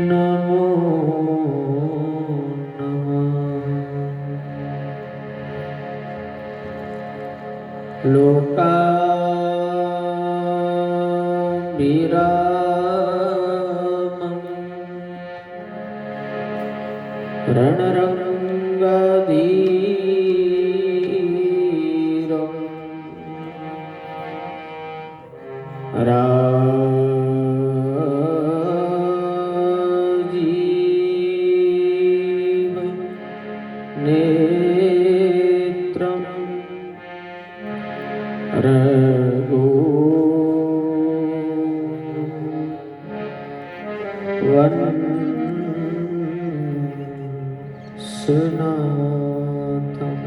नमो नमः। लोकाभिरामं रणरङ्गधीरं राजीव नेत्रं रघुवंशनाथं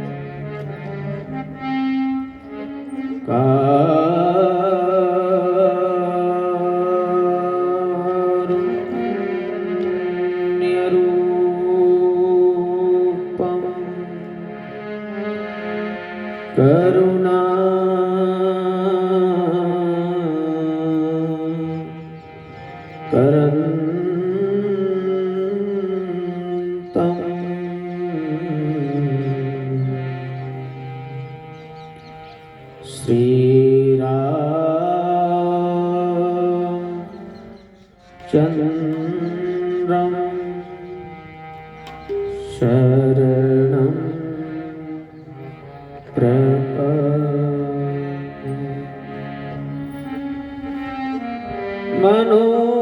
कारुण्यरूपं करुणा करन्तं श्रीरामचन्द्रं शरणं प्रपद्ये। मनोजवं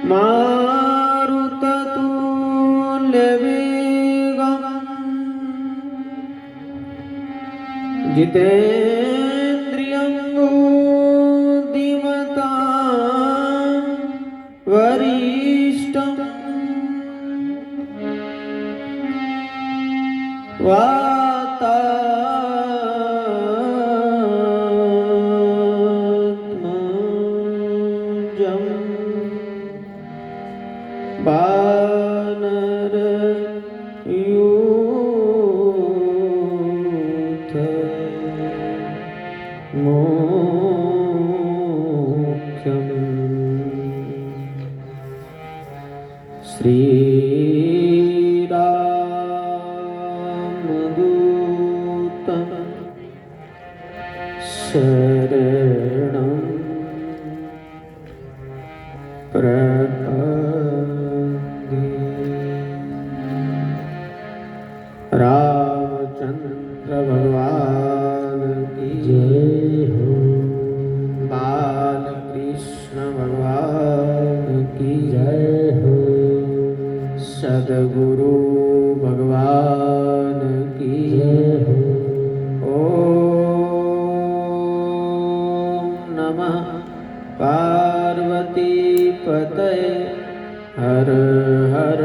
मारुततुल्यवेगं जितेन्द्रियं बुद्धिमतां वरिष्ठं वातात्मजं वानरयूथमुख्यं श्रीरामदूतं शरणं प्रपद्ये। रामचंद्र भगवान की जय हो। बालकृष्ण भगवान की जय हो। सद्गुरु भगवान की जय हो। ओम नमः पार्वती पतये हर हर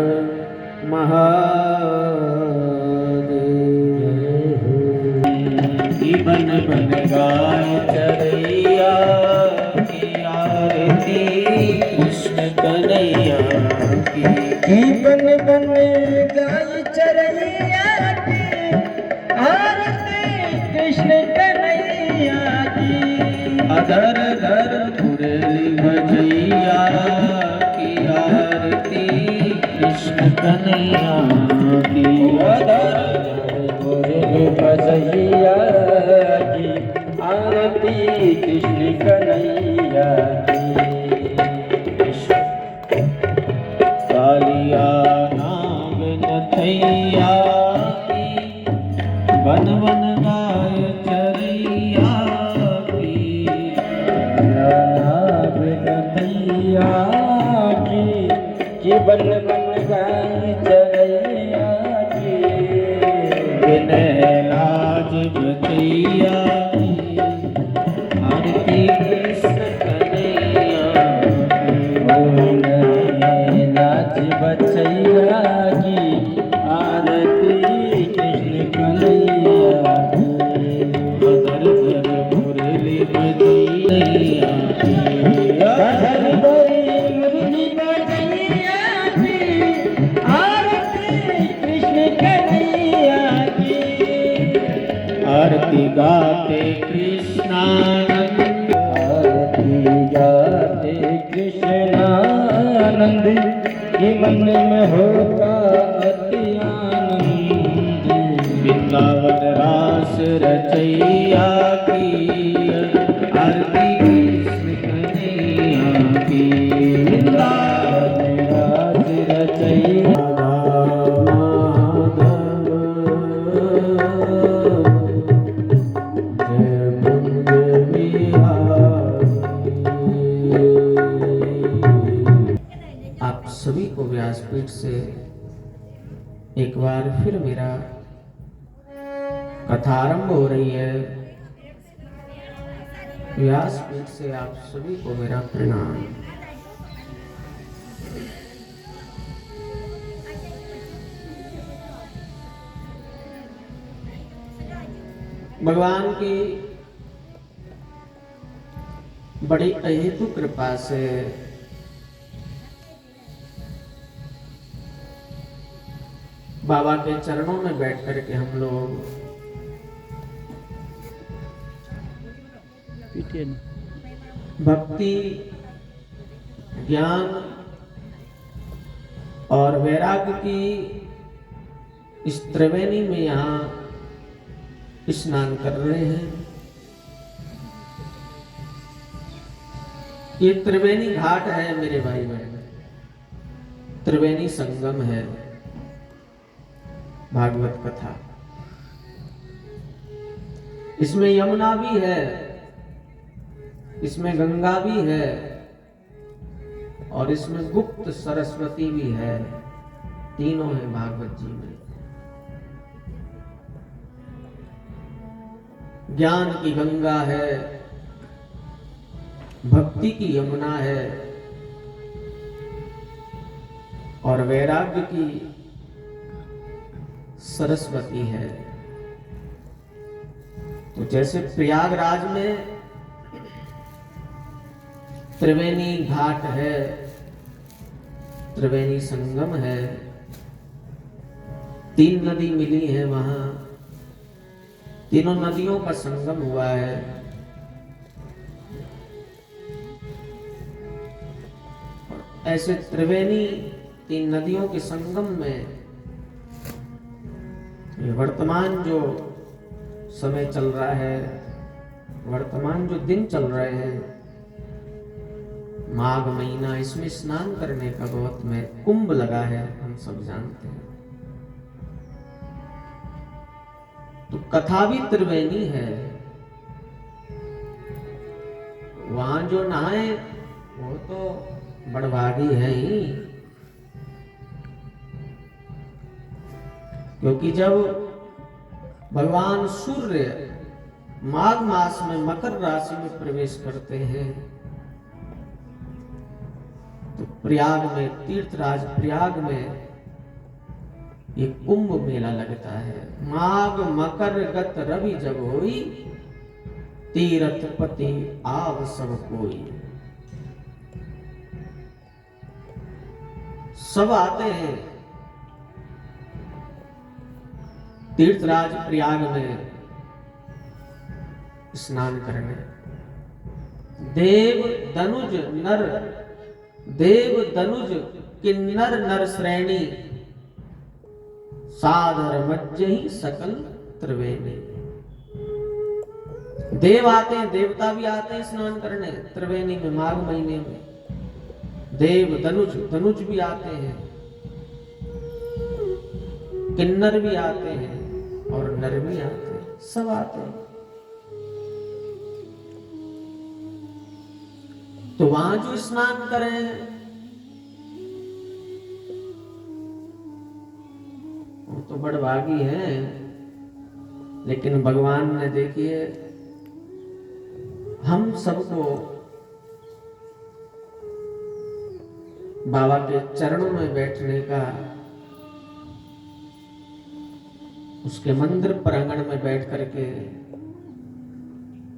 महादेव। बन बन गाय चरैया की आरती कृष्ण कन्हैया की। बन बन गाय चरैया की आरती कृष्ण कन्हैया की। अधर धर मुरली भजैया की आरती कृष्ण कन्हैया की। अधर मुरली भजैया की आरती कृष्ण कन्हैया की। कालिया नाग नथैया की बन बन गाय चरैया की। नाग नथैया की बन बन गाय चरैया की। विनय लाज बचैया की आरती कृष्ण कन्हैया की। लाज बचैया की आरती कृष्ण कन्हैया की। अधर धर मुरली बजैया की। अधर धर मुरली बजैया की आरती कृष्ण आरती गाते कृष्णानंद, आरती गाते कृष्णानंद, ये मन में होता अति आनंद। वृंदावन रास रचैया की, आरती कृष्ण कन्हैया की। वृंदावन रास रचैया सभी को व्यासपीठ से एक बार फिर मेरा कथा आरंभ हो रही है। व्यासपीठ से आप सभी को मेरा प्रणाम। भगवान की बड़ी अहेतु कृपा से बाबा के चरणों में बैठ करके हम लोग भक्ति, ज्ञान और वैराग्य की इस त्रिवेणी में यहाँ स्नान कर रहे हैं। ये त्रिवेणी घाट है मेरे भाई बहन, त्रिवेणी संगम है। भागवत कथा, इसमें यमुना भी है, इसमें गंगा भी है और इसमें गुप्त सरस्वती भी है। तीनों है भागवत जी में। ज्ञान की गंगा है, भक्ति की यमुना है और वैराग्य की सरस्वती है। तो जैसे प्रयागराज में त्रिवेणी घाट है, त्रिवेणी संगम है, तीन नदी मिली है, वहां तीनों नदियों का संगम हुआ है। ऐसे त्रिवेणी तीन नदियों के संगम में वर्तमान जो समय चल रहा है, वर्तमान जो दिन चल रहे हैं, माघ महीना, इसमें स्नान करने का बहुत में कुंभ लगा है, हम सब जानते हैं। तो कथा भी त्रिवेणी है। वहां जो नहाए वो तो बड़भागी है ही, क्योंकि जब भगवान सूर्य माघ मास में मकर राशि में प्रवेश करते हैं तो प्रयाग में, तीर्थराज प्रयाग में ये कुंभ मेला लगता है। माघ मकर गत रवि जब होई, तीरथ पति आव सब कोई। सब आते हैं तीर्थराज प्रयाग में स्नान करने। देव दनुज नर, देव दनुज किन्नर नर श्रेणी, साधर मज्जहि सकल त्रिवेणी। देव आते हैं, देवता भी आते हैं स्नान करने त्रिवेणी में माघ महीने में। देव दनुज, दनुज भी आते हैं, किन्नर भी आते हैं और नर भी आते हैं, सब आते हैं। तो वहां जो स्नान करें वो तो बड़भागी हैं। लेकिन भगवान ने देखिए हम सबको बाबा के चरणों में बैठने का, उसके मंदिर प्रांगण में बैठ करके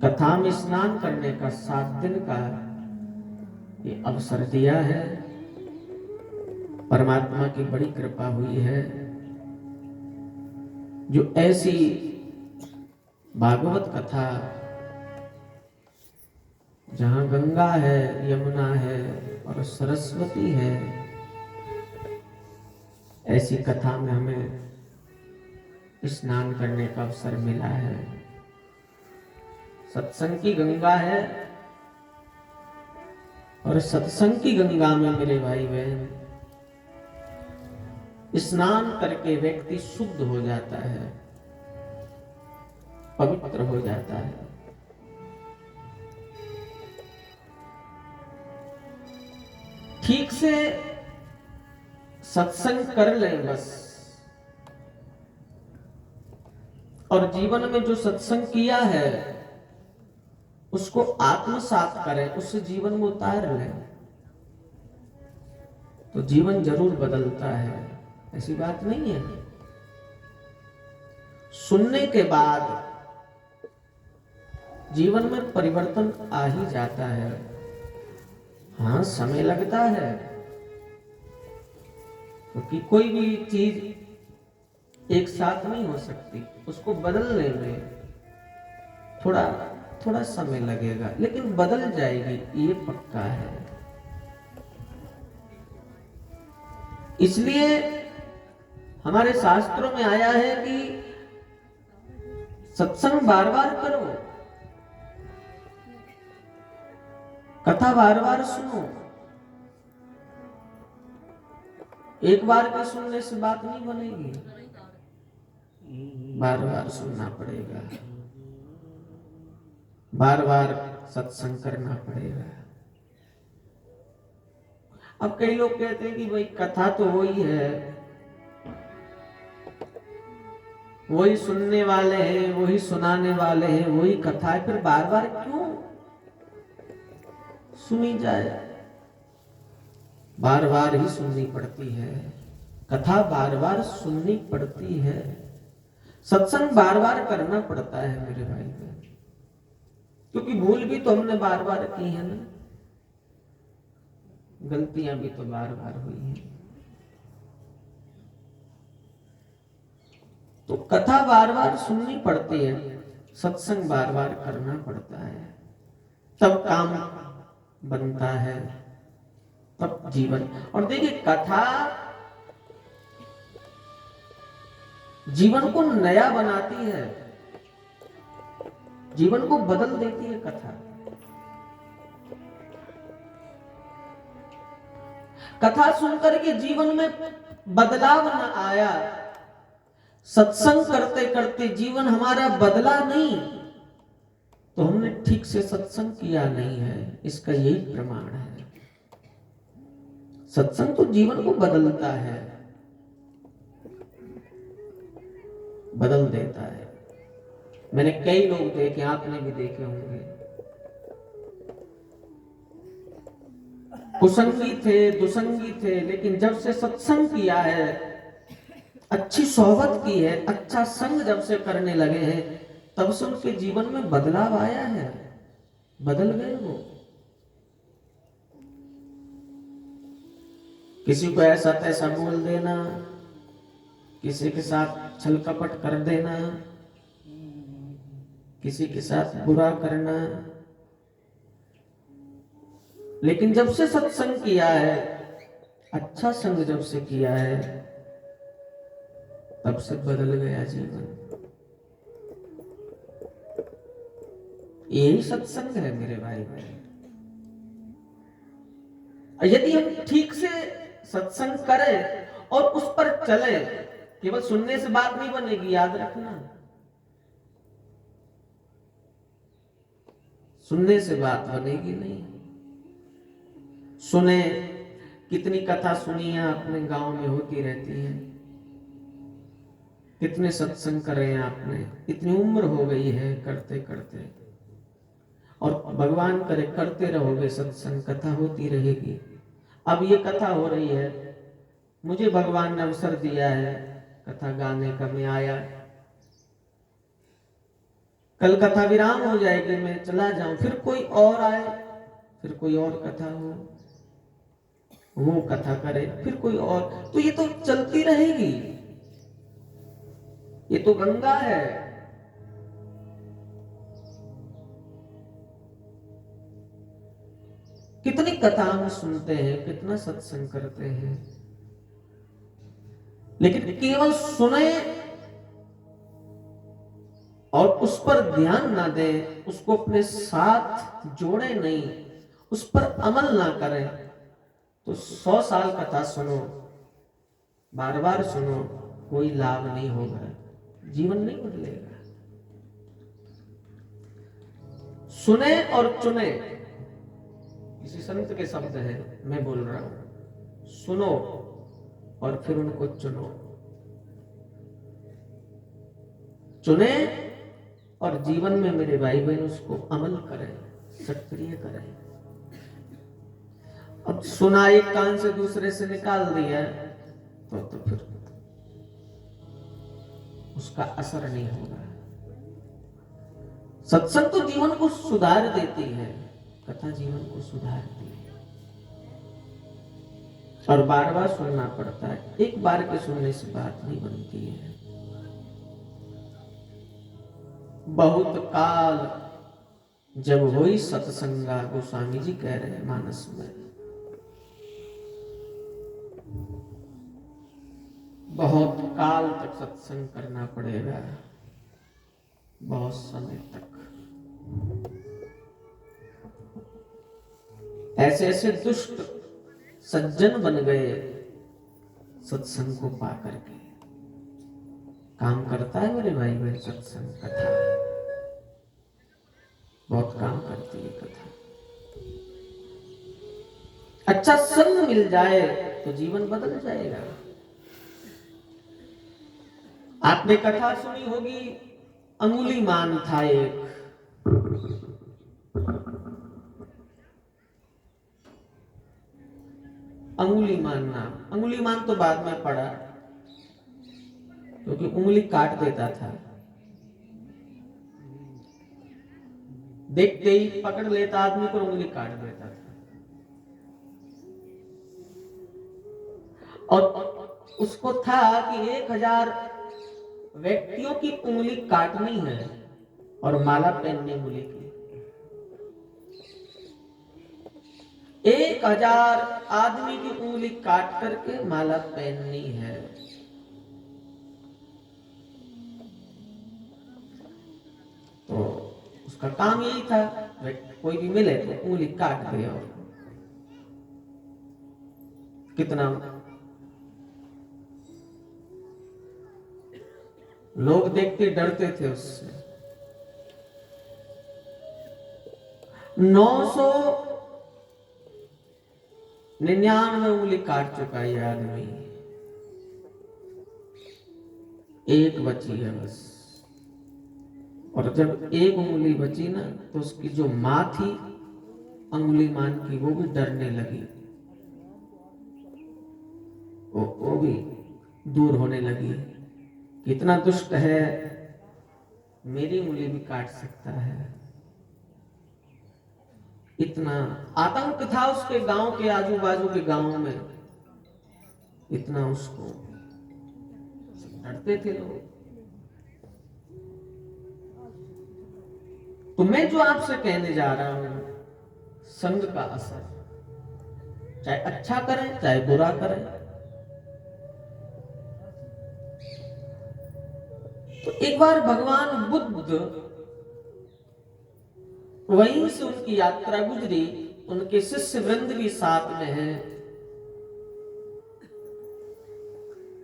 कथा में स्नान करने का 7 दिन का ये अवसर दिया है। परमात्मा की बड़ी कृपा हुई है जो ऐसी भागवत कथा जहां गंगा है, यमुना है और सरस्वती है, ऐसी कथा में हमें स्नान करने का अवसर मिला है। सत्संग की गंगा है और सत्संग की गंगा में मेरे भाई बहन स्नान करके व्यक्ति शुद्ध हो जाता है, पवित्र हो जाता है। ठीक से सत्संग कर लें बस, और जीवन में जो सत्संग किया है उसको आत्मसात करें, उससे जीवन में उतार लें, तो जीवन जरूर बदलता है। ऐसी बात नहीं है। सुनने के बाद जीवन में परिवर्तन आ ही जाता है। हाँ, समय लगता है, क्योंकि कोई भी चीज एक साथ नहीं हो सकती, उसको बदलने में थोड़ा थोड़ा समय लगेगा, लेकिन बदल जाएगी, ये पक्का है। इसलिए हमारे शास्त्रों में आया है कि सत्संग बार बार करो, कथा बार बार सुनो। एक बार के सुनने से बात नहीं बनेगी, बार बार सुनना पड़ेगा, बार बार सत्संग करना पड़ेगा। अब कई लोग कहते हैं कि भाई कथा तो वही है, वही सुनने वाले हैं, वही सुनाने वाले हैं, वही कथा है, फिर बार बार क्यों सुनी जाए? बार बार ही सुननी पड़ती है, कथा बार बार सुननी पड़ती है, सत्संग बार बार करना पड़ता है मेरे भाई बहन, क्योंकि भूल भी तो हमने बार बार की है ना, गलतियां भी तो बार बार हुई हैं। तो कथा बार बार सुननी पड़ती है, सत्संग बार बार करना पड़ता है, तब काम बनता है, तब जीवन। और देखिए, कथा जीवन को नया बनाती है, जीवन को बदल देती है कथा। कथा सुनकर के जीवन में बदलाव न आया, सत्संग करते करते जीवन हमारा बदला नहीं, तो हमने ठीक से सत्संग किया नहीं है, इसका यही प्रमाण है। सत्संग तो जीवन को बदलता है, बदल देता है। मैंने कई लोग देखे, आपने भी देखे होंगे, कुसंगी थे, दुसंगी थे, लेकिन जब से सत्संग किया है, अच्छी सोहबत की है, अच्छा संग जब से करने लगे हैं, तब से उनके जीवन में बदलाव आया है, बदल गए वो। किसी को ऐसा तैसा बोल देना, किसी के साथ छल कपट कर देना, किसी के साथ बुरा करना, लेकिन जब से सत्संग किया है, अच्छा संग जब से किया है, तब से बदल गया जीवन। यही सत्संग है मेरे भाई बहन। यदि हम ठीक से सत्संग करें और उस पर चले, केवल सुनने से बात नहीं बनेगी, याद रखना, सुनने से बात बनेगी नहीं। सुने, कितनी कथा सुनी है आपने, गांव में होती रहती है, कितने सत्संग करे हैं आपने, इतनी उम्र हो गई है करते करते, और भगवान करे करते रहोगे सत्संग, कथा होती रहेगी। अब ये कथा हो रही है, मुझे भगवान ने अवसर दिया है कथा गाने का, मैं आया, कल कथा विराम हो जाएगी, मैं चला जाऊं, फिर कोई और आए, फिर कोई और कथा हो, वो कथा करे, फिर कोई और, तो ये तो चलती रहेगी, ये तो गंगा है, कथा हम सुनते हैं, कितना सत्संग करते हैं, लेकिन केवल सुने और उस पर ध्यान ना दें, उसको अपने साथ जोड़े नहीं, उस पर अमल ना करें, तो 100 साल कथा सुनो, बार बार सुनो, कोई लाभ नहीं होगा, जीवन नहीं बदलेगा। सुने और चुने, किसी संत के शब्द हैं, मैं बोल रहा हूं, सुनो और फिर उनको चुनो। चुने और जीवन में मेरे भाई बहन उसको अमल करें, सक्रिय करें। अब सुना एक कान से दूसरे से निकाल दिया तो फिर उसका असर नहीं होगा। सत्संग तो जीवन को सुधार देती है, कथा जीवन को सुधारती है, और बार बार सुनना पड़ता है, एक बार के सुनने से बात नहीं बनती है। बहुत काल जब हुई सत्संगा, गोस्वामी जी कह रहे हैं मानस में, बहुत काल तक सत्संग करना पड़ेगा, बहुत समय तक। ऐसे ऐसे दुष्ट सज्जन बन गए सत्संग को पा करके। काम करता है मेरे भाई बहन सत्संग, कथा बहुत काम करती है कथा। अच्छा संग मिल जाए तो जीवन बदल जाएगा। आपने कथा सुनी होगी, अंगुलीमान था एक, अंगुलीमान नाम, अंगुलीमान तो बाद में पड़ा क्योंकि उंगली काट देता था, देखते ही पकड़ लेता आदमी को, उंगली काट देता था। और उसको था कि 1000 व्यक्तियों की उंगली काटनी है और माला पहननी उंगली की। 1000 आदमी की उंगली काट करके माला पहननी है। तो उसका काम यही था, कोई भी मिले तो उंगली काट दे। और कितना लोग देखते डरते थे उससे। 999 उंगली काट चुका है आदमी, एक बची है बस। और जब एक उंगली बची ना, तो उसकी जो मां थी अंगुलीमान की, वो भी डरने लगी, वो भी दूर होने लगी। कितना दुष्ट है, मेरी उंगली भी काट सकता है। इतना आतंक था उसके गांव के, आजू बाजू के गांवों में, इतना उसको डरते थे लोग। तो मैं जो आपसे कहने जा रहा हूं, संग का असर, चाहे अच्छा करें चाहे बुरा करें। तो एक बार भगवान बुद्ध, वहीं से उनकी यात्रा गुजरी, उनके शिष्य वृंद भी साथ में हैं।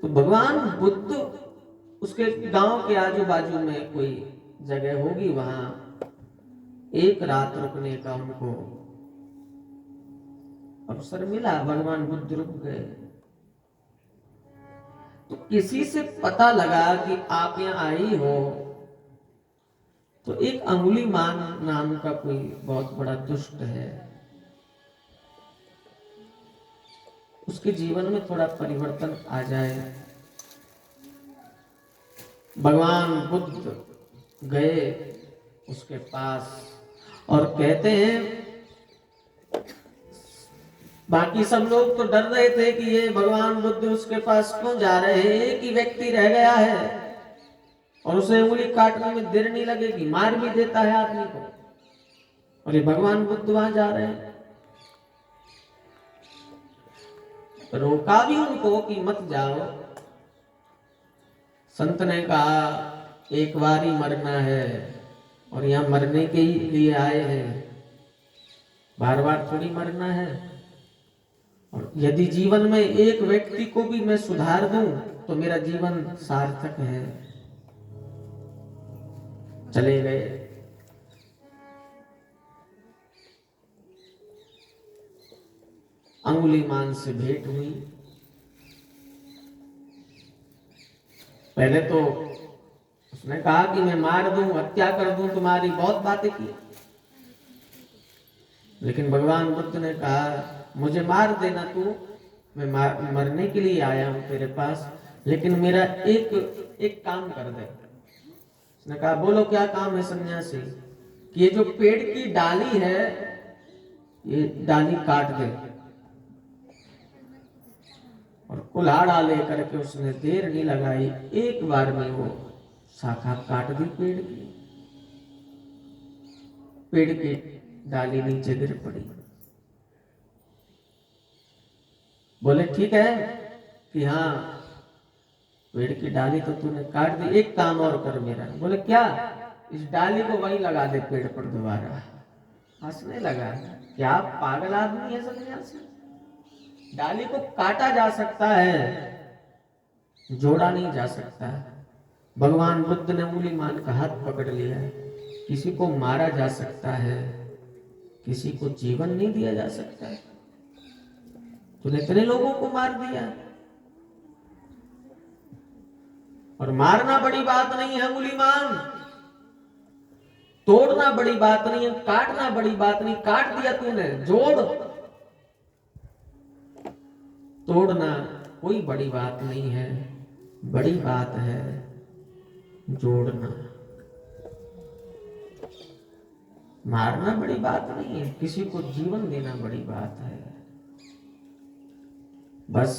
तो भगवान बुद्ध, उसके गांव के आजू बाजू में कोई जगह होगी, वहां एक रात रुकने का उनको अवसर मिला। भगवान बुद्ध रुक गए। तो किसी से पता लगा कि आप यहां आई हो, तो एक अंगुलीमान नाम का कोई बहुत बड़ा दुष्ट है, उसके जीवन में थोड़ा परिवर्तन आ जाए। भगवान बुद्ध गए उसके पास और कहते हैं, बाकी सब लोग तो डर रहे थे कि ये भगवान बुद्ध उसके पास क्यों जा रहे हैं, एक ही व्यक्ति रह गया है और उसे उंगली काटने में देर नहीं लगेगी, मार भी देता है आदमी को, और ये भगवान बुद्ध वहां जा रहे हैं। रोका भी उनको कि मत जाओ। संत ने कहा एक बार ही मरना है और यहाँ मरने के ही लिए आए हैं, बार बार थोड़ी मरना है। और यदि जीवन में एक व्यक्ति को भी मैं सुधार दूं तो मेरा जीवन सार्थक है। चले गए। अंगुलीमान से भेंट हुई। पहले तो उसने कहा कि मैं मार दूं, हत्या कर दूं तुम्हारी, बहुत बातें की। लेकिन भगवान बुद्ध ने कहा मुझे मार देना तू, मैं मरने के लिए आया हूं तेरे पास, लेकिन मेरा एक काम कर दे। उसने कहा बोलो क्या काम है सन्यासी? कि ये जो पेड़ की डाली है ये डाली काट दे। और कुल्हाड़ा लेकर के उसने देर नहीं लगाई, एक बार में वो शाखा काट दी पेड़ की। पेड़ की डाली नीचे गिर पड़ी। बोले ठीक है कि हाँ पेड़ की डाली तो तूने काट दी, एक काम और कर मेरा। बोले क्या? इस डाली को वहीं लगा दे पेड़ पर दोबारा। हंसने लगा, क्या पागल आदमी है सन्यासी? डाली को काटा जा सकता है, जोड़ा नहीं जा सकता। भगवान बुद्ध ने अंगुलीमान का हाथ पकड़ लिया। किसी को मारा जा सकता है, किसी को जीवन नहीं दिया जा सकता। तूने इतने लोगों को मार दिया। और मारना बड़ी बात नहीं है अंगुलीमान, तोड़ना बड़ी बात नहीं है, काटना बड़ी बात नहीं। काट दिया तूने, जोड़। तोड़ना कोई बड़ी बात नहीं है, बड़ी बात है जोड़ना। मारना बड़ी बात नहीं है, किसी को जीवन देना बड़ी बात है। बस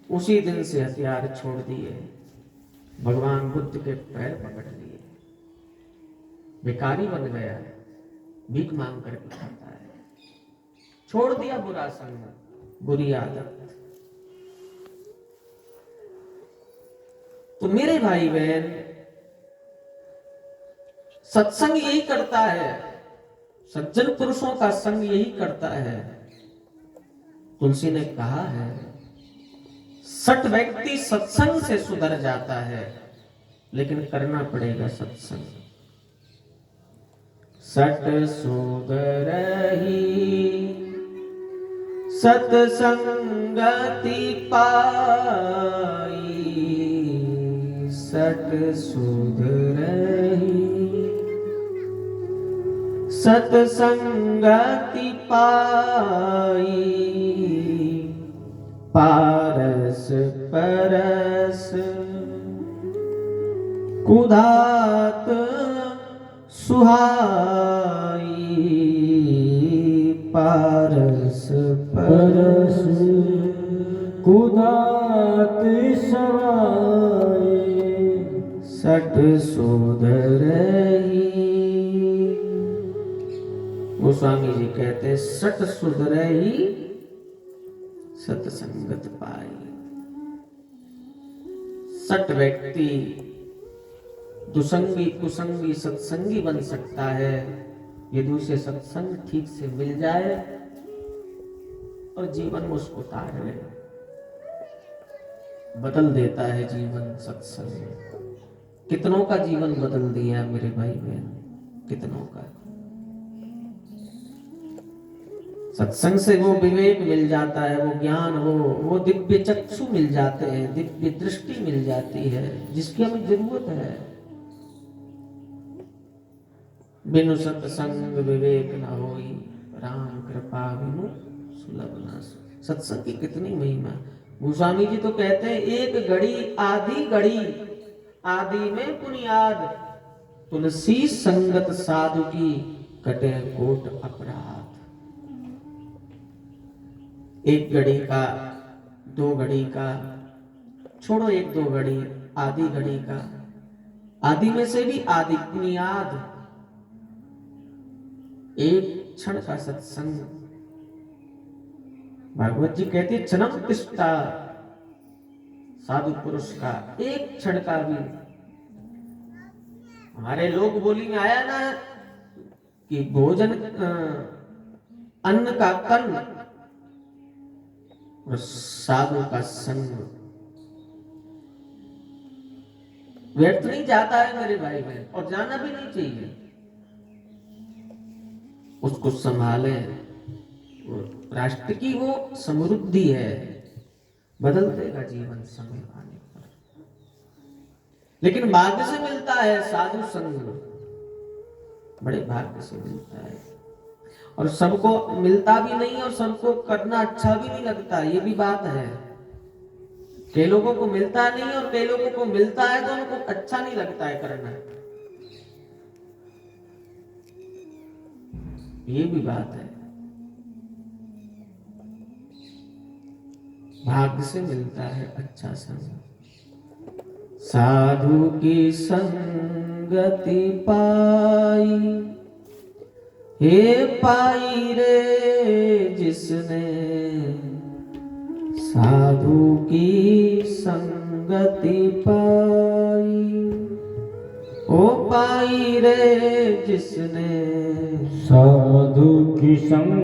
उसी दिन से हथियार छोड़ दिए, भगवान बुद्ध के पैर पकड़ लिए। भिखारी बन गया, भीख मांग करके खाता है। छोड़ दिया बुरा संग, बुरी आदत। तो मेरे भाई बहन, सत्संग यही करता है, सज्जन पुरुषों का संग यही करता है। तुलसी ने कहा है 60 व्यक्ति सत्संग से सुधर जाता है, लेकिन करना पड़ेगा सत्संग। 60 सुधरही सत्संगति पाई, 60 सुधरही सत्संगति पाई। पारस परस कुधात सुहाई, पारस परस कुधात सुहाई। 60 सुधरही। गोस्वामी जी कहते हैं 60 सुधरही सत्संगत पाई। 60 व्यक्ति दुसंगी कुसंगी सत्संगी बन सकता है, यदि उसे सत्संग ठीक से मिल जाए और जीवन में उसको उतार ले। बदल देता है जीवन सत्संग। कितनों का जीवन बदल दिया मेरे भाई बहन, कितनों का। सत्संग से वो विवेक मिल जाता है, वो ज्ञान, वो दिव्य चक्षु मिल जाते हैं, दिव्य दृष्टि मिल जाती है, जिसकी हमें जरूरत है। बिनु सत्संग विवेक न होई, राम कृपा बिनु सुलभ न सोई। सत्संग की कितनी महिमा। गोस्वामी जी तो कहते हैं एक घड़ी आधी घड़ी, आदि में पुनियाद, तुलसी संगत साधु की कटे कोट अपराध। एक घड़ी का, 2 घड़ी का, छोड़ो 1-2 घड़ी, आधी घड़ी का, आदि में से भी आदि बुनियाद, एक क्षण का सत्संग भागवत जी कहते क्षणम तिष्ठा साधु पुरुष का एक क्षण का भी। हमारे लोग बोली में आया ना कि भोजन अन्न का कर्ण और साधु का संग व्यर्थ नहीं जाता है मेरे भाई बहन, और जाना भी नहीं चाहिए। उसको संभालें, राष्ट्र की वो समृद्धि है, बदल देगा जीवन समय आने पर। लेकिन भाग्य से मिलता है साधु संग, बड़े भाग्य से मिलता है, और सबको मिलता भी नहीं और सबको करना अच्छा भी नहीं लगता, ये भी बात है। कई लोगों को मिलता नहीं और कई लोगों को मिलता है तो उनको अच्छा नहीं लगता है करना, ये भी बात है। भाग्य से मिलता है अच्छा संग। साधु की संगति पाई, हे पाई रे जिसने साधु की संगति पाई, ओ पाई रे जिसने साधु की संग